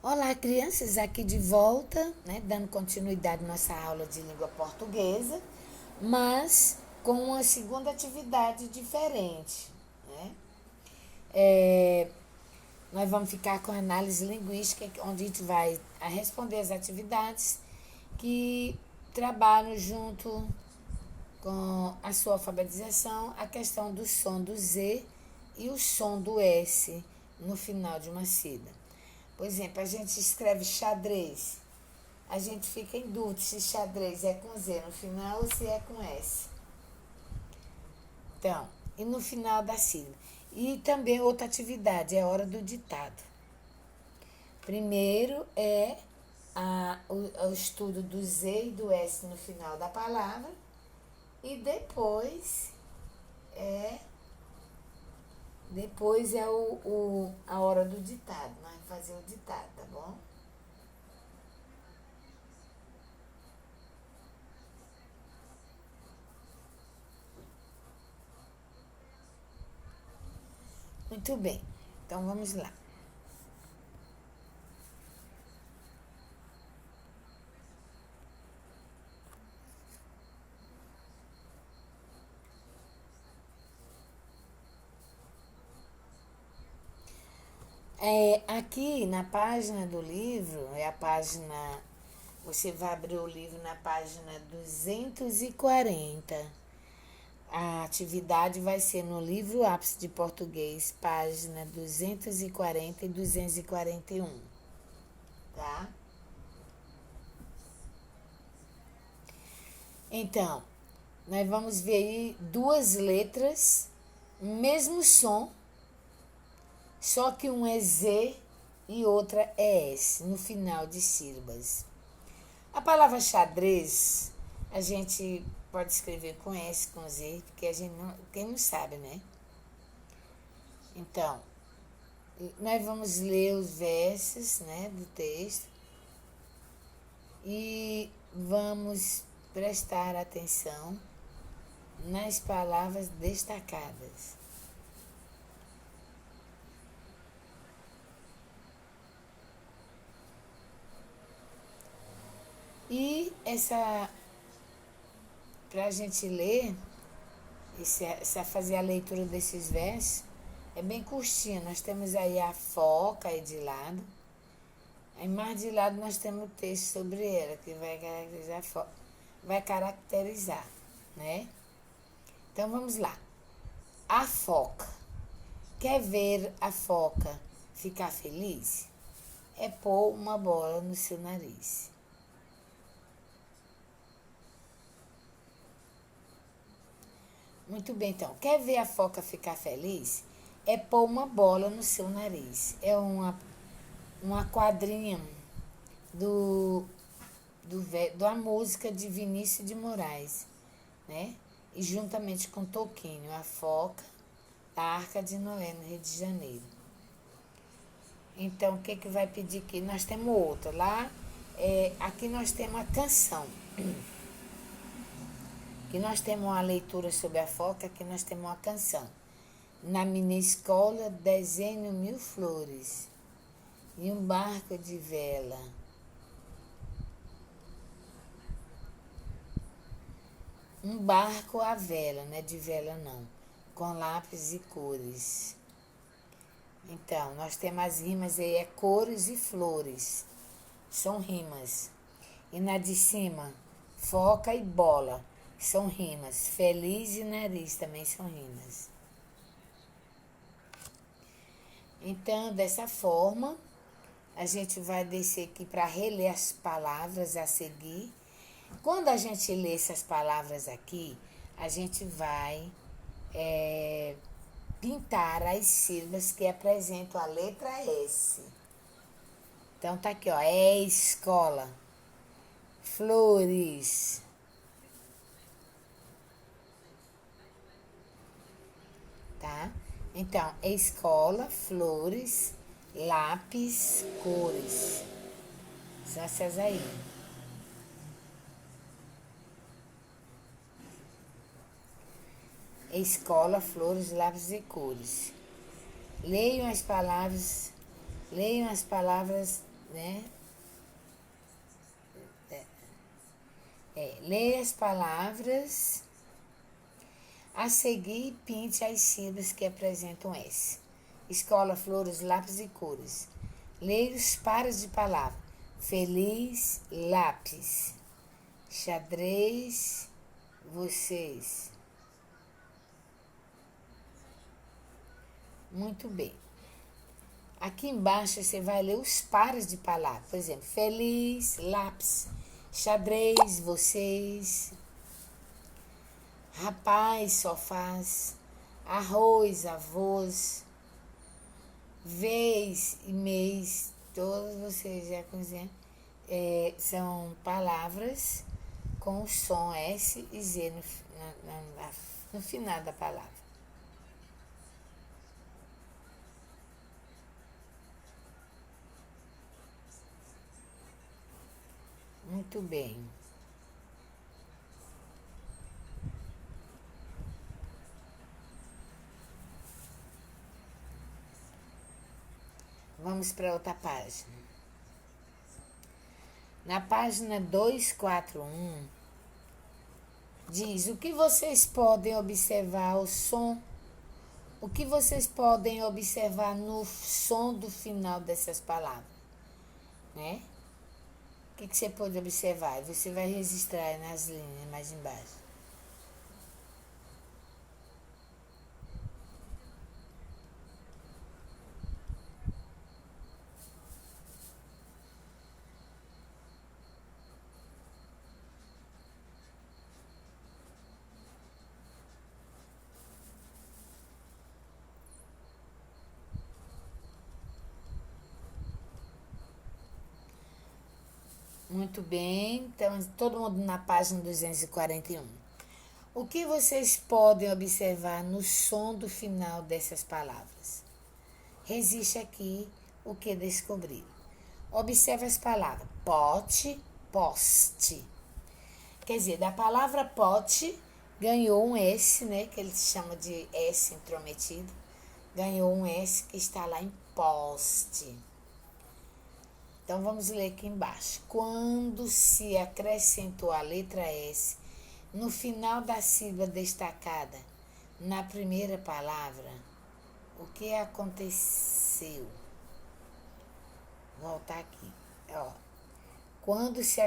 Olá, crianças, aqui de volta, né, dando continuidade à nossa aula de língua portuguesa, mas com uma segunda atividade diferente, né? Nós vamos ficar com a análise linguística, onde a gente vai responder as atividades que trabalham junto com a sua alfabetização, a questão do som do Z e o som do S no final de uma sílaba. Por exemplo, a gente escreve xadrez. A gente fica em dúvida se xadrez é com Z no final ou se é com S. Então, e no final da sílaba. E também outra atividade, é a hora do ditado. Primeiro é o estudo do Z e do S no final da palavra. E depois é a hora do ditado. Nós vamos fazer o ditado, tá bom? Muito bem. Então vamos lá. Aqui na página do livro, você vai abrir o livro na página 240. A atividade vai ser no livro Ápice de Português, página 240 e 241, tá? Então, nós vamos ver aí duas letras, mesmo som, só que um é Z e outra é S, no final de sílabas. A palavra xadrez, a gente pode escrever com S, com Z, porque quem não sabe, né? Então, nós vamos ler os versos, né, do texto e vamos prestar atenção nas palavras destacadas. E para a gente ler, fazer a leitura desses versos, é bem curtinho. Nós temos aí a foca aí de lado. Aí mais de lado nós temos o texto sobre ela, que vai caracterizar, né? Então vamos lá. A foca. Quer ver a foca ficar feliz? É pôr uma bola no seu nariz. Muito bem, então. Quer ver a foca ficar feliz? É pôr uma bola no seu nariz. É uma quadrinha da música de Vinícius de Moraes, né? E juntamente com Toquinho, a foca da Arca de Noé, no Rio de Janeiro. Então, o que vai pedir aqui? Nós temos outra. Aqui nós temos a canção. Aqui nós temos uma leitura sobre a foca, aqui nós temos uma canção. Na minha escola, desenho 1000 flores e um barco de vela. Um barco à vela, não é de vela não, com lápis e cores. Então, nós temos as rimas aí, cores e flores. São rimas. E na de cima, foca e bola. São rimas. Feliz e nariz também são rimas. Então, dessa forma, a gente vai descer aqui para reler as palavras a seguir. Quando a gente lê essas palavras aqui, a gente vai pintar as sílabas que apresentam a letra S. Então, tá aqui, ó. É escola. Flores. Tá? Então, escola, flores, lápis, cores. São essas aí. Escola, flores, lápis e cores. Leiam as palavras né? Leia as palavras a seguir e pinte as sílabas que apresentam S. Escola, flores, lápis e cores. Leia os pares de palavras. Feliz, lápis. Xadrez, vocês. Muito bem. Aqui embaixo você vai ler os pares de palavras. Por exemplo, feliz, lápis, xadrez, vocês, rapaz, sofás, arroz, avós, vez e mês, todos vocês já conhecem. São palavras com o som S e Z no final da palavra. Muito bem. Vamos para outra página. Na página 241, diz o que vocês podem observar o som. O que vocês podem observar no som do final dessas palavras, né? O que você pode observar? Você vai registrar nas linhas mais embaixo. Muito bem, então todo mundo na página 241. O que vocês podem observar no som do final dessas palavras? Resiste aqui o que descobrir. Observe as palavras pote, poste. Quer dizer, da palavra pote ganhou um S, né? Que eles chamam de S intrometido. Ganhou um S que está lá em poste. Então vamos ler aqui embaixo. Quando se acrescentou a letra S no final da sílaba destacada na primeira palavra, o que aconteceu? Vou voltar aqui. Quando se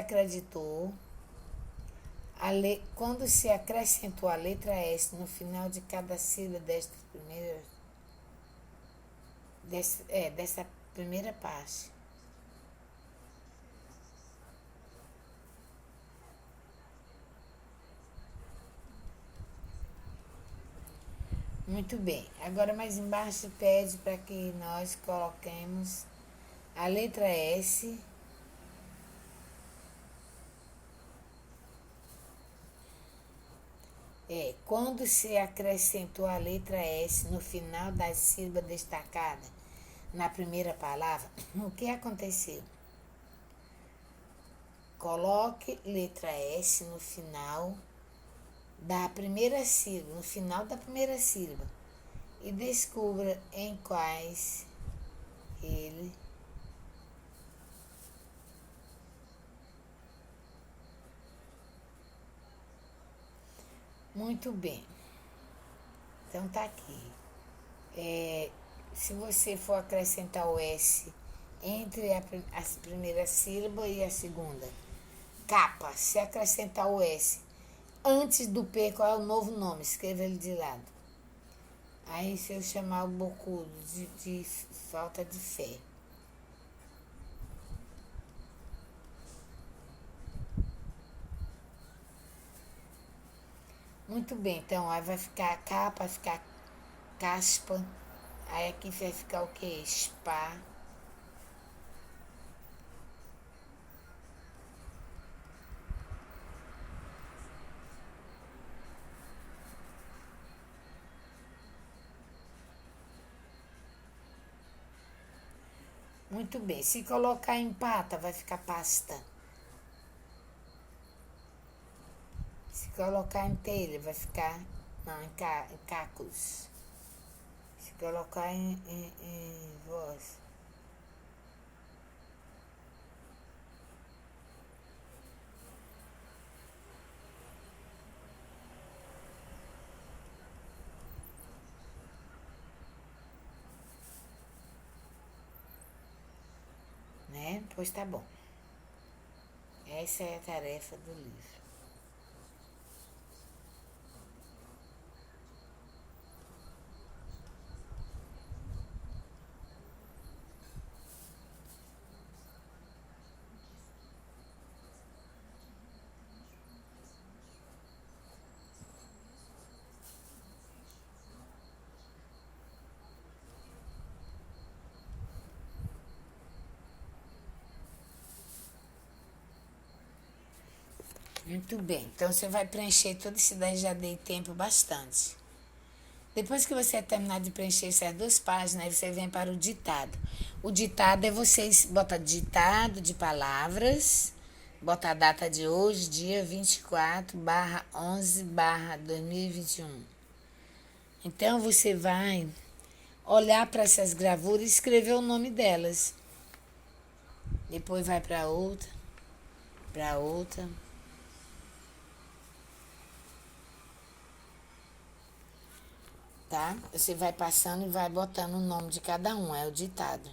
quando se acrescentou a letra S no final de cada sílaba dessa primeira parte. Muito bem. Agora mais embaixo pede para que nós coloquemos a letra S quando se acrescentou a letra S no final da sílaba destacada na primeira palavra, o que aconteceu? Coloque letra S no final da primeira sílaba, no final da primeira sílaba, e descubra em quais ele muito bem. Então tá aqui. Se você for acrescentar o S entre a primeira sílaba e a segunda, capa, se acrescentar o S antes do P, qual é o novo nome? Escreva ele de lado. Aí se eu chamar o bocudo de falta de fé. Muito bem, então aí vai ficar capa, vai ficar caspa. Aí aqui vai ficar o que? Spa. Muito bem. Se colocar em pata, vai ficar pasta. Se colocar em telha, vai ficar. Não, em cacos. Se colocar em voz. né? Pois tá bom. Essa é a tarefa do livro. Muito bem. Então você vai preencher tudo isso daí, já dei tempo bastante. Depois que você terminar de preencher essas duas páginas, aí você vem para o ditado. O ditado é vocês bota ditado de palavras, bota a data de hoje, dia 24/11/2021. Então você vai olhar para essas gravuras e escrever o nome delas. Depois vai para outra, para outra. Tá? Você vai passando e vai botando o nome de cada um, é o ditado.